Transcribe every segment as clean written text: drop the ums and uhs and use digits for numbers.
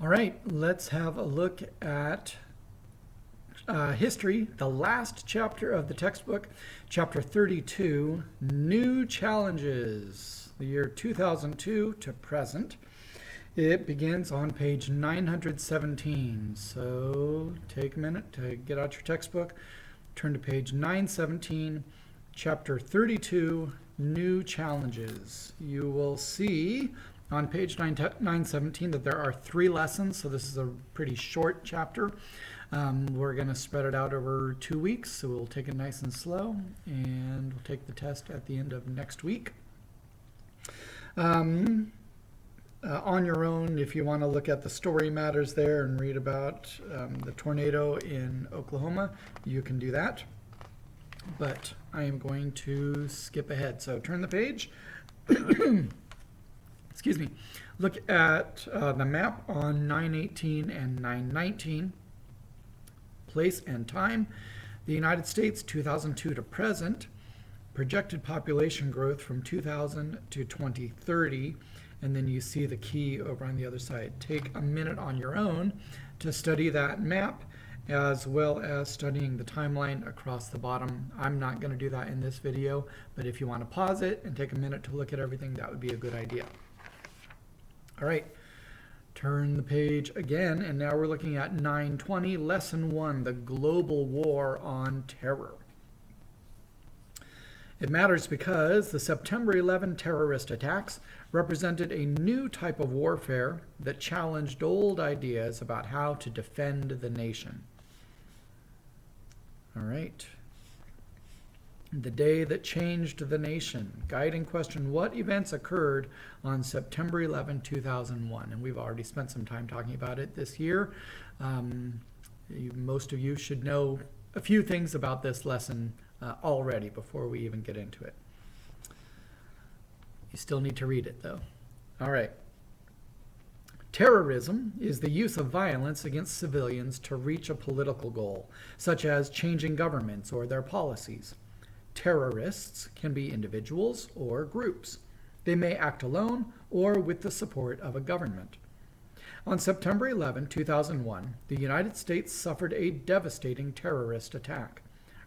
All right, let's have a look at history, the last chapter of the textbook, chapter 32, New Challenges, the year 2002 to present. It begins on page 917. So take a minute to get out your textbook, turn to page 917, chapter 32, New Challenges. You will see on page 917 that there are 3 lessons, so this is a pretty short chapter. We're going to spread it out over 2 weeks, so we'll take it nice and slow, and we'll take the test at the end of next week. On your own, if you want to look at the story matters there and read about the tornado in Oklahoma, you can do that. But I am going to skip ahead. So turn the page. Excuse me. Look at the map on 918 and 919. Place and time. The United States, 2002 to present. Projected population growth from 2000 to 2030. And then you see the key over on the other side. Take a minute on your own to study that map, as well as studying the timeline across the bottom. I'm not going to do that in this video, but if you want to pause it and take a minute to look at everything, that would be a good idea. All right, turn the page again, and now we're looking at 920, Lesson 1, the Global War on Terror. It matters because the September 11 terrorist attacks represented a new type of warfare that challenged old ideas about how to defend the nation. All right. The day that changed the nation. Guiding question, what events occurred on September 11, 2001? And we've already spent some time talking about it this year. Most of you should know a few things about this lesson already before we even get into it. You still need to read it, though. All right. Terrorism is the use of violence against civilians to reach a political goal, such as changing governments or their policies. Terrorists can be individuals or groups. They may act alone or with the support of a government. On September 11, 2001, the United States suffered a devastating terrorist attack.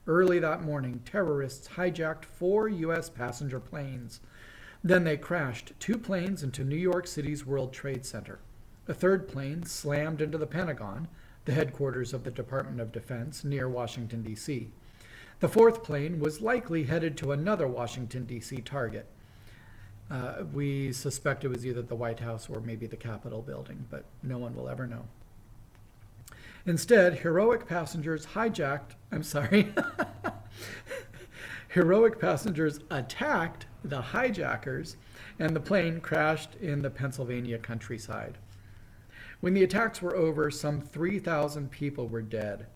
Early that morning, terrorists hijacked 4 U.S. passenger planes. Then they crashed 2 planes into New York City's World Trade Center. A 3rd plane slammed into the Pentagon, the headquarters of the Department of Defense near Washington, D.C. The 4th plane was likely headed to another Washington, D.C. target. We suspect it was either the White House or maybe the Capitol building, but no one will ever know. Instead, heroic passengers attacked the hijackers, and the plane crashed in the Pennsylvania countryside. When the attacks were over, some 3,000 people were dead.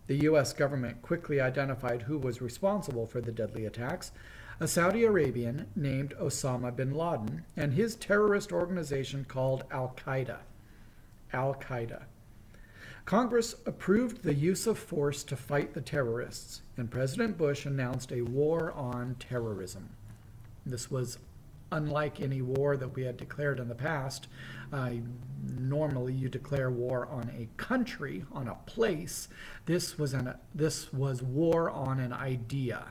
The U.S. government quickly identified who was responsible for the deadly attacks: a Saudi Arabian named Osama bin Laden and his terrorist organization called Al-Qaeda. Congress approved the use of force to fight the terrorists, and President Bush announced a war on terrorism. This was unlike any war that we had declared in the past. Normally you declare war on a country, on a place. This was war on an idea,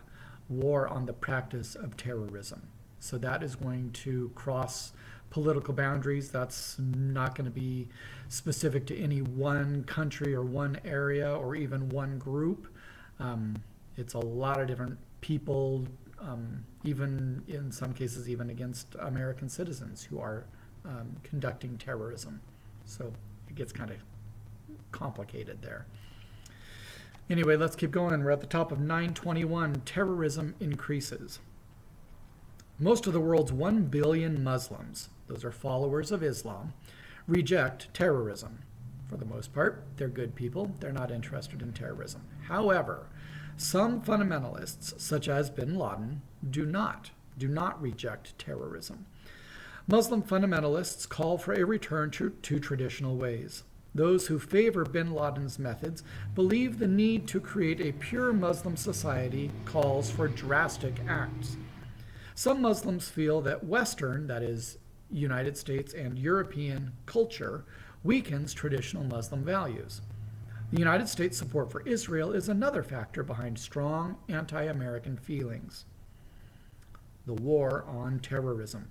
war on the practice of terrorism. So that is going to cross political boundaries. That's not going to be specific to any one country or one area or even one group. It's a lot of different people, even in some cases, even against American citizens who are conducting terrorism. So it gets kind of complicated there. Anyway, let's keep going. We're at the top of 921. Terrorism increases. Most of the world's 1 billion Muslims, those are followers of Islam, reject terrorism. For the most part, they're good people. They're not interested in terrorism. However, some fundamentalists, such as bin Laden, do not reject terrorism. Muslim fundamentalists call for a return to traditional ways. Those who favor bin Laden's methods believe the need to create a pure Muslim society calls for drastic acts. Some Muslims feel that Western, that is, United States and European culture, weakens traditional Muslim values. The United States' support for Israel is another factor behind strong anti-American feelings. The war on terrorism.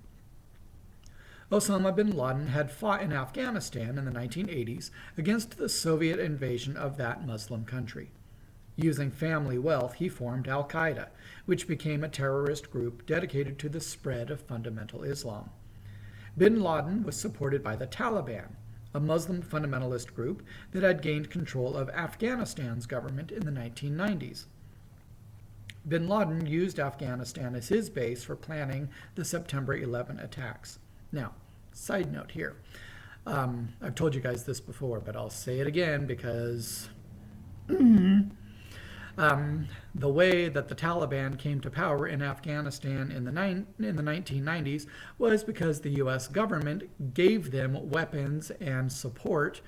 Osama bin Laden had fought in Afghanistan in the 1980s against the Soviet invasion of that Muslim country. Using family wealth, he formed al-Qaeda, which became a terrorist group dedicated to the spread of fundamental Islam. Bin Laden was supported by the Taliban, a Muslim fundamentalist group that had gained control of Afghanistan's government in the 1990s. Bin Laden used Afghanistan as his base for planning the September 11 attacks. Now, side note here. I've told you guys this before, but I'll say it again because the way that the Taliban came to power in Afghanistan in the 1990s was because the U.S. government gave them weapons and support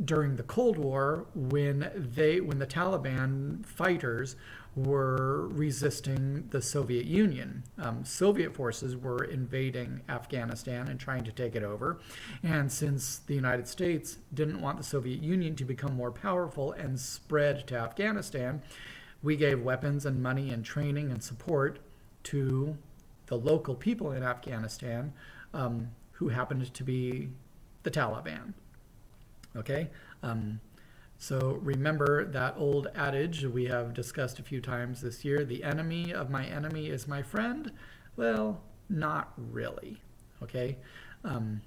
during the Cold War when the Taliban fighters were resisting the Soviet Union. Soviet forces were invading Afghanistan and trying to take it over. And since the United States didn't want the Soviet Union to become more powerful and spread to Afghanistan, we gave weapons and money and training and support to the local people in Afghanistan who happened to be the Taliban. Okay? So remember that old adage we have discussed a few times this year, the enemy of my enemy is my friend? Well, not really, okay?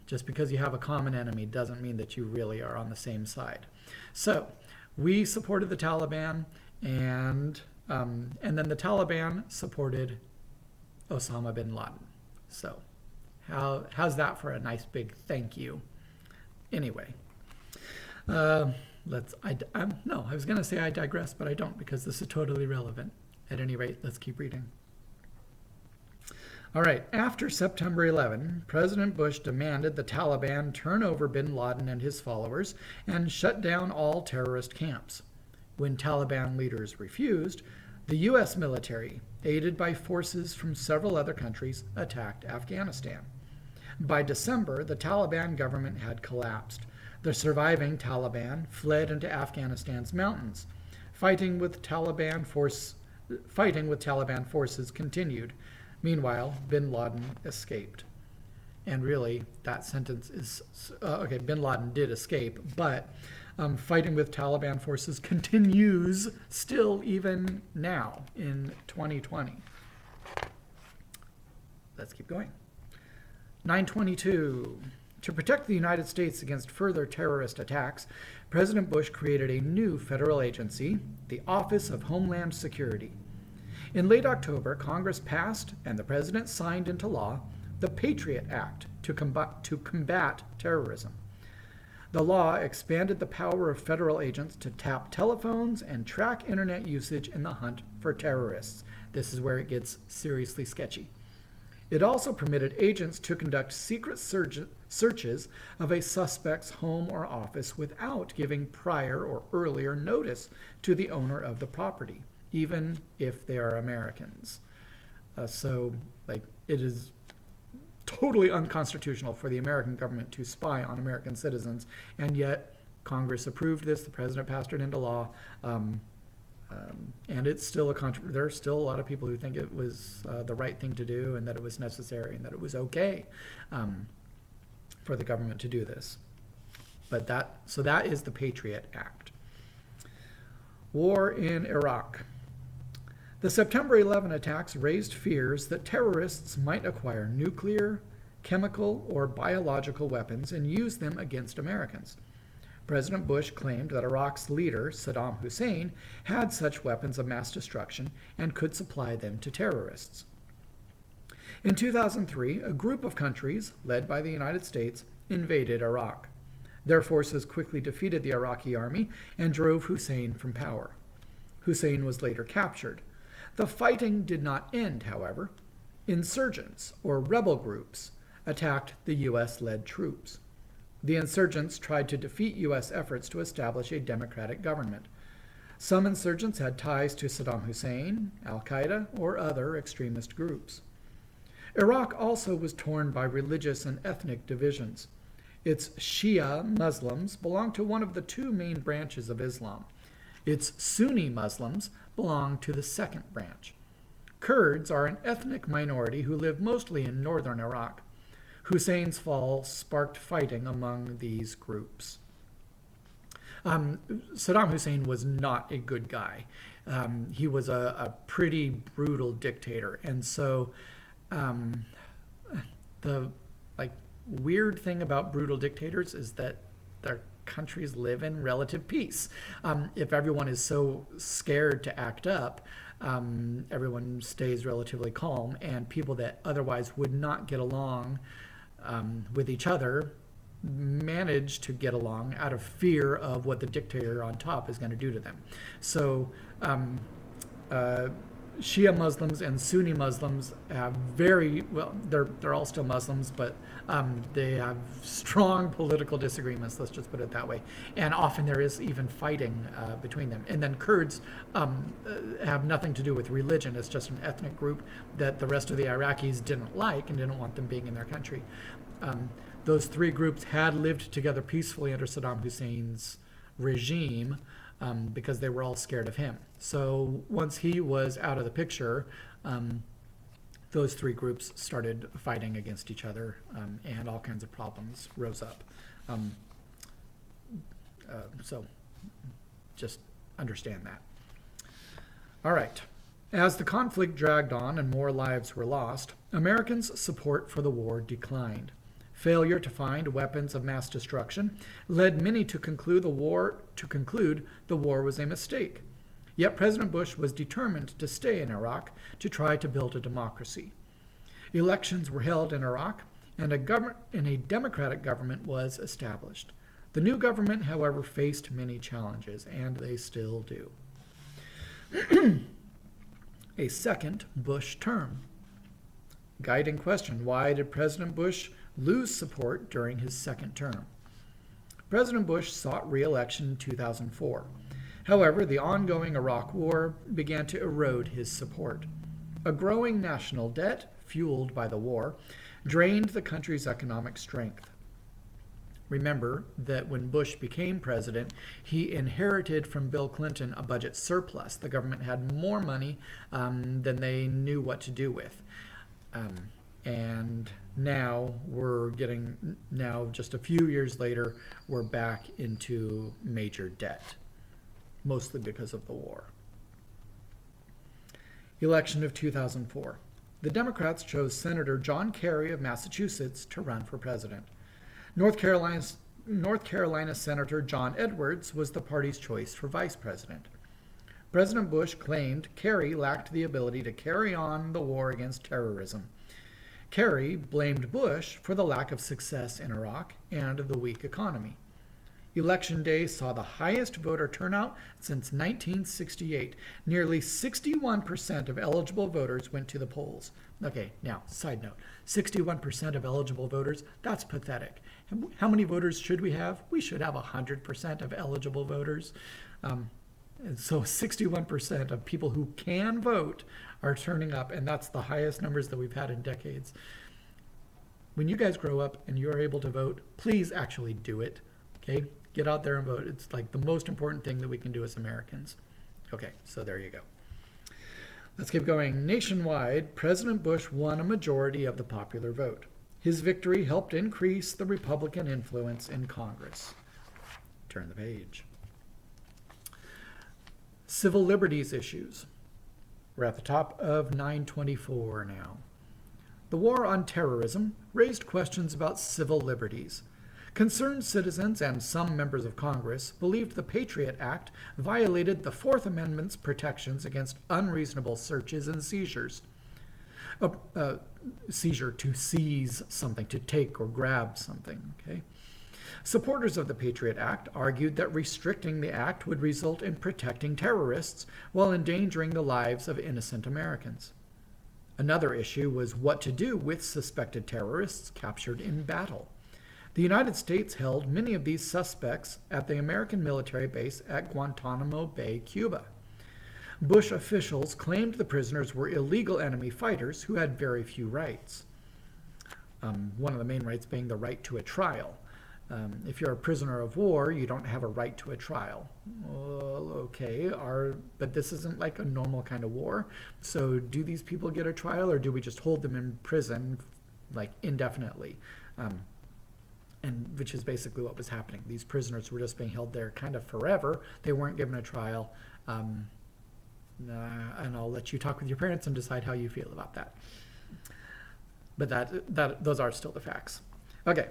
Just because you have a common enemy doesn't mean that you really are on the same side. So we supported the Taliban, and then the Taliban supported Osama bin Laden. So how's that for a nice big thank you? Anyway. I was going to say I digress, but I don't because this is totally relevant. At any rate, let's keep reading. All right, after September 11, President Bush demanded the Taliban turn over bin Laden and his followers and shut down all terrorist camps. When Taliban leaders refused, the U.S. military, aided by forces from several other countries, attacked Afghanistan. By December, the Taliban government had collapsed. The surviving Taliban fled into Afghanistan's mountains. Fighting with Taliban forces continued. Meanwhile, bin Laden escaped. And really, that sentence is okay. Bin Laden did escape, but fighting with Taliban forces continues still even now in 2020. Let's keep going. 922. To protect the United States against further terrorist attacks, President Bush created a new federal agency, the Office of Homeland Security. In late October, Congress passed and the President signed into law the Patriot Act to combat terrorism. The law expanded the power of federal agents to tap telephones and track internet usage in the hunt for terrorists. This is where it gets seriously sketchy. It also permitted agents to conduct secret searches of a suspect's home or office without giving prior or earlier notice to the owner of the property, even if they are Americans. It is totally unconstitutional for the American government to spy on American citizens, and yet Congress approved this, the president passed it into law, and it's still there are still a lot of people who think it was the right thing to do and that it was necessary and that it was okay for the government to do this. But that is the Patriot Act. War in Iraq. The September 11 attacks raised fears that terrorists might acquire nuclear, chemical, or biological weapons and use them against Americans. President Bush claimed that Iraq's leader, Saddam Hussein, had such weapons of mass destruction and could supply them to terrorists. In 2003, a group of countries, led by the United States, invaded Iraq. Their forces quickly defeated the Iraqi army and drove Hussein from power. Hussein was later captured. The fighting did not end, however. Insurgents, or rebel groups, attacked the U.S.-led troops. The insurgents tried to defeat U.S. efforts to establish a democratic government. Some insurgents had ties to Saddam Hussein, al-Qaeda, or other extremist groups. Iraq also was torn by religious and ethnic divisions. Its Shia Muslims belong to one of the two main branches of Islam. Its Sunni Muslims belong to the second branch. Kurds are an ethnic minority who live mostly in northern Iraq. Hussein's fall sparked fighting among these groups. Saddam Hussein was not a good guy. He was a pretty brutal dictator, and so the weird thing about brutal dictators is that their countries live in relative peace. If everyone is so scared to act up, everyone stays relatively calm, and people that otherwise would not get along with each other manage to get along out of fear of what the dictator on top is going to do to them. So Shia Muslims and Sunni Muslims have they're all still Muslims, but they have strong political disagreements, let's just put it that way. And often there is even fighting between them. And then Kurds have nothing to do with religion. It's just an ethnic group that the rest of the Iraqis didn't like and didn't want them being in their country. Those three groups had lived together peacefully under Saddam Hussein's regime, because they were all scared of him. So once he was out of the picture, those three groups started fighting against each other, and all kinds of problems rose up. So just understand that. All right. As the conflict dragged on and more lives were lost, Americans' support for the war declined. Failure to find weapons of mass destruction led many to conclude the war was a mistake. Yet President Bush was determined to stay in Iraq to try to build a democracy. Elections were held in Iraq, and a democratic government was established. The new government, however, faced many challenges, and they still do. A second Bush term. Guiding question: why did President Bush lose support during his second term? President Bush sought re-election in 2004. However, the ongoing Iraq War began to erode his support. A growing national debt, fueled by the war, drained the country's economic strength. Remember that when Bush became president, he inherited from Bill Clinton a budget surplus. The government had more money than they knew what to do with. And now just a few years later, we're back into major debt, mostly because of the war. Election of 2004. The Democrats chose Senator John Kerry of Massachusetts to run for president. North Carolina Senator John Edwards was the party's choice for vice president. President Bush claimed Kerry lacked the ability to carry on the war against terrorism. Kerry blamed Bush for the lack of success in Iraq and the weak economy. Election day saw the highest voter turnout since 1968. Nearly 61% of eligible voters went to the polls. Okay, now, side note, 61% of eligible voters, that's pathetic. How many voters should we have? We should have 100% of eligible voters. And so 61% of people who can vote are turning up, and that's the highest numbers that we've had in decades. When you guys grow up and you're able to vote, please actually do it, okay? Get out there and vote. It's like the most important thing that we can do as Americans. Okay, so there you go. Let's keep going. Nationwide, President Bush won a majority of the popular vote. His victory helped increase the Republican influence in Congress. Turn the page. Civil liberties issues. We're at the top of 924 now. The war on terrorism raised questions about civil liberties. Concerned citizens and some members of Congress believed the Patriot Act violated the Fourth Amendment's protections against unreasonable searches and seizures. Seizure, to seize something, to take or grab something, okay? Supporters of the Patriot Act argued that restricting the act would result in protecting terrorists while endangering the lives of innocent Americans. Another issue was what to do with suspected terrorists captured in battle. The United States held many of these suspects at the American military base at Guantanamo Bay, Cuba. Bush officials claimed the prisoners were illegal enemy fighters who had very few rights. One of the main rights being the right to a trial. If you're a prisoner of war, you don't have a right to a trial. Well, okay, but this isn't like a normal kind of war. So do these people get a trial, or do we just hold them in prison like indefinitely? And which is basically what was happening. These prisoners were just being held there kind of forever. They weren't given a trial. And I'll let you talk with your parents and decide how you feel about that. But those are still the facts. Okay.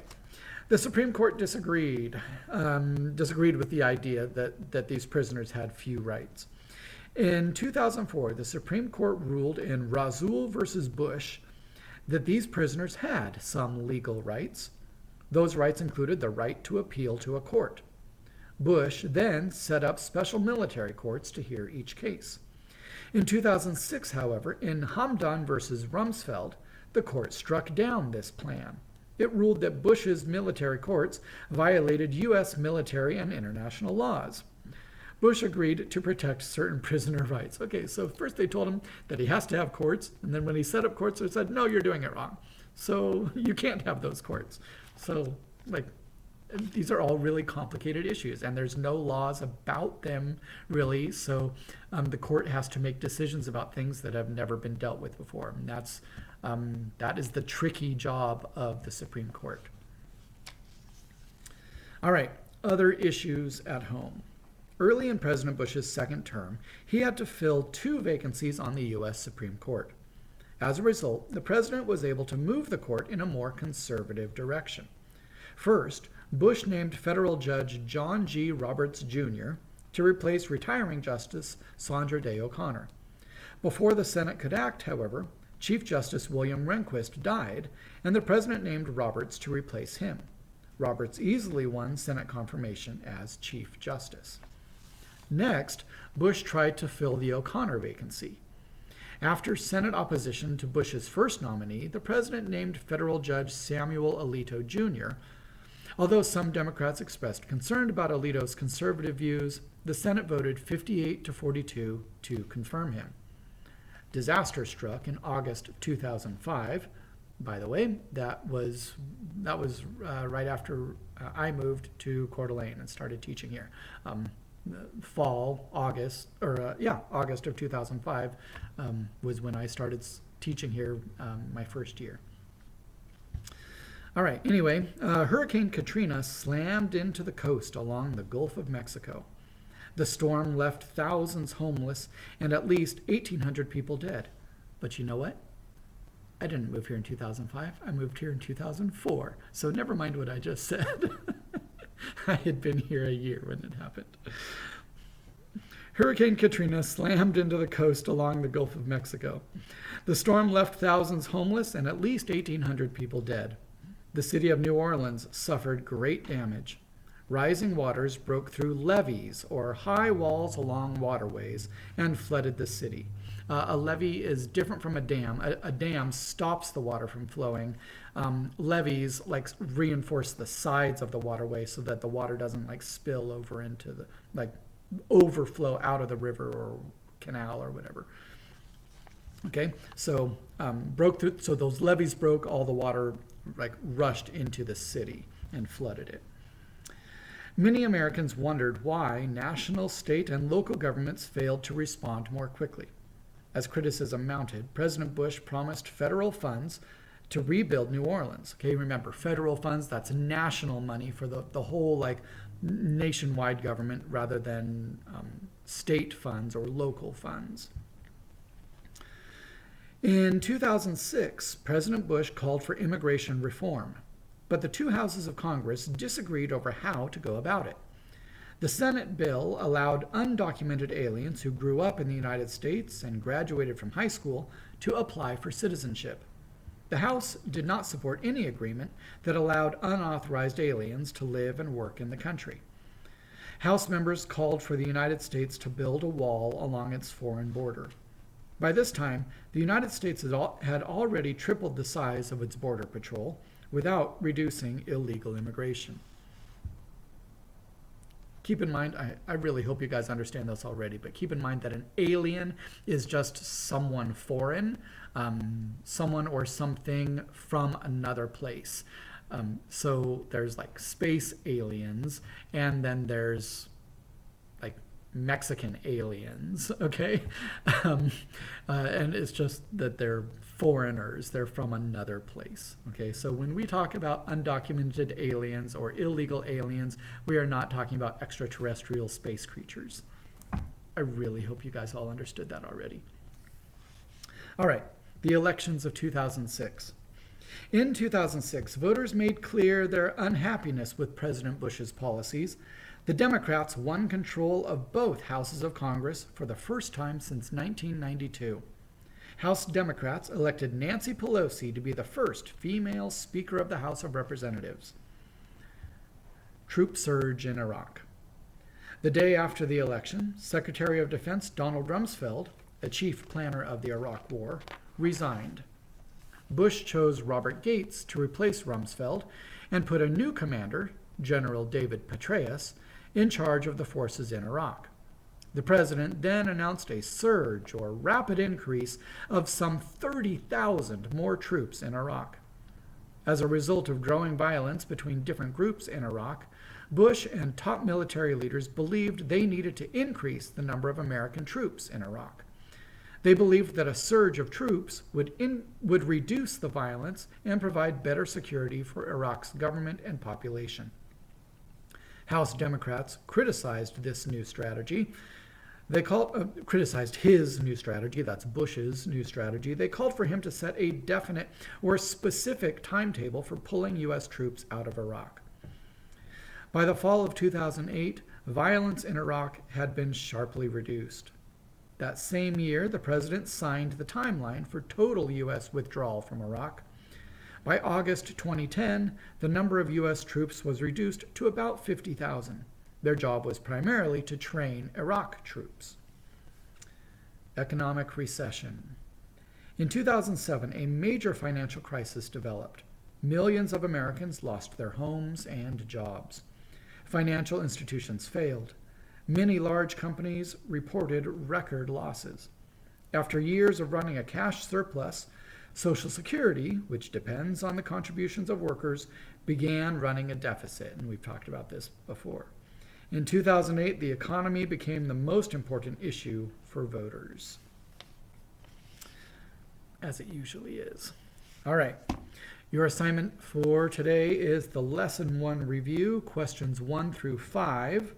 The Supreme Court disagreed with the idea that these prisoners had few rights. In 2004, the Supreme Court ruled in Rasool versus Bush that these prisoners had some legal rights. Those rights included the right to appeal to a court. Bush then set up special military courts to hear each case. In 2006, however, in Hamdan versus Rumsfeld, the court struck down this plan. It ruled that Bush's military courts violated U.S. military and international laws. Bush agreed to protect certain prisoner rights. Okay, so first they told him that he has to have courts, and then when he set up courts, they said, no, you're doing it wrong. So you can't have those courts. So, these are all really complicated issues, and there's no laws about them, really, so the court has to make decisions about things that have never been dealt with before, and that is the tricky job of the Supreme Court. All right, other issues at home. Early in President Bush's second term, he had to fill 2 vacancies on the U.S. Supreme Court. As a result, the president was able to move the court in a more conservative direction. First, Bush named federal judge John G. Roberts, Jr. to replace retiring Justice Sandra Day O'Connor. Before the Senate could act, however, Chief Justice William Rehnquist died, and the president named Roberts to replace him. Roberts easily won Senate confirmation as Chief Justice. Next, Bush tried to fill the O'Connor vacancy. After Senate opposition to Bush's first nominee, the president named federal judge Samuel Alito, Jr. Although some Democrats expressed concern about Alito's conservative views, the Senate voted 58-42 to confirm him. Disaster struck in August 2005. By the way, that was right after I moved to Coeur d'Alene and started teaching here. August of 2005 was when I started teaching here my first year. All right, anyway, Hurricane Katrina slammed into the coast along the Gulf of Mexico. The storm left thousands homeless and at least 1,800 people dead. But you know what? I didn't move here in 2005. I moved here in 2004. So never mind what I just said. I had been here a year when it happened. Hurricane Katrina slammed into the coast along the Gulf of Mexico. The storm left thousands homeless and at least 1,800 people dead. The city of New Orleans suffered great damage. Rising waters broke through levees, or high walls along waterways, and flooded the city. A levee is different from a dam. A dam stops the water from flowing. Levees reinforce the sides of the waterway so that the water doesn't spill over into overflow out of the river or canal or whatever. Okay, so broke through. So those levees broke. All the water rushed into the city and flooded it. Many Americans wondered why national, state, and local governments failed to respond more quickly. As criticism mounted, President Bush promised federal funds to rebuild New Orleans. Okay, remember, federal funds, that's national money for the whole nationwide government rather than state funds or local funds. In 2006, President Bush called for immigration reform, but the 2 houses of Congress disagreed over how to go about it. The Senate bill allowed undocumented aliens who grew up in the United States and graduated from high school to apply for citizenship. The House did not support any agreement that allowed unauthorized aliens to live and work in the country. House members called for the United States to build a wall along its foreign border. By this time, the United States had already tripled the size of its border patrol without reducing illegal immigration. Keep in mind, I really hope you guys understand this already, but keep in mind that an alien is just someone foreign, someone or something from another place. So there's like space aliens, and then there's like Mexican aliens, okay? And it's just that they're foreigners, they're from another place, okay? So when we talk about undocumented aliens or illegal aliens, we are not talking about extraterrestrial space creatures. I really hope you guys all understood that already. All right, the elections of 2006. In 2006, voters made clear their unhappiness with President Bush's policies. The Democrats won control of both houses of Congress for the first time since 1992. House Democrats elected Nancy Pelosi to be the first female Speaker of the House of Representatives. Troop surge in Iraq. The day after the election, Secretary of Defense Donald Rumsfeld, a chief planner of the Iraq War, resigned. Bush chose Robert Gates to replace Rumsfeld and put a new commander, General David Petraeus, in charge of the forces in Iraq. The president then announced a surge or rapid increase of some 30,000 more troops in Iraq. As a result of growing violence between different groups in Iraq, Bush and top military leaders believed they needed to increase the number of American troops in Iraq. They believed that a surge of troops would reduce the violence and provide better security for Iraq's government and population. House Democrats criticized this new strategy. They criticized his new strategy, that's Bush's new strategy. They called for him to set a definite or specific timetable for pulling U.S. troops out of Iraq. By the fall of 2008, violence in Iraq had been sharply reduced. That same year, the president signed the timeline for total U.S. withdrawal from Iraq. By August 2010, the number of U.S. troops was reduced to about 50,000. Their job was primarily to train Iraq troops. Economic recession. In 2007, a major financial crisis developed. Millions of Americans lost their homes and jobs. Financial institutions failed. Many large companies reported record losses. After years of running a cash surplus, Social Security, which depends on the contributions of workers, began running a deficit, and we've talked about this before. In 2008, the economy became the most important issue for voters, as it usually is. All right, your assignment for today is the Lesson 1 review, questions 1 through 5.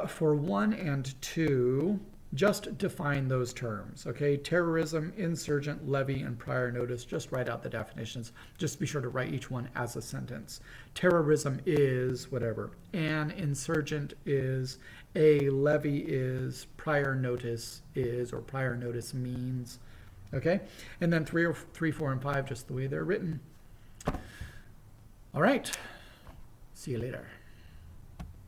For 1 and 2, just define those terms, okay? Terrorism, insurgent, levy, and prior notice. Just write out the definitions. Just be sure to write each one as a sentence. Terrorism is whatever. An insurgent is, a levy is, prior notice is, or prior notice means, okay? And then 3, 4, and 5, just the way they're written. All right. See you later.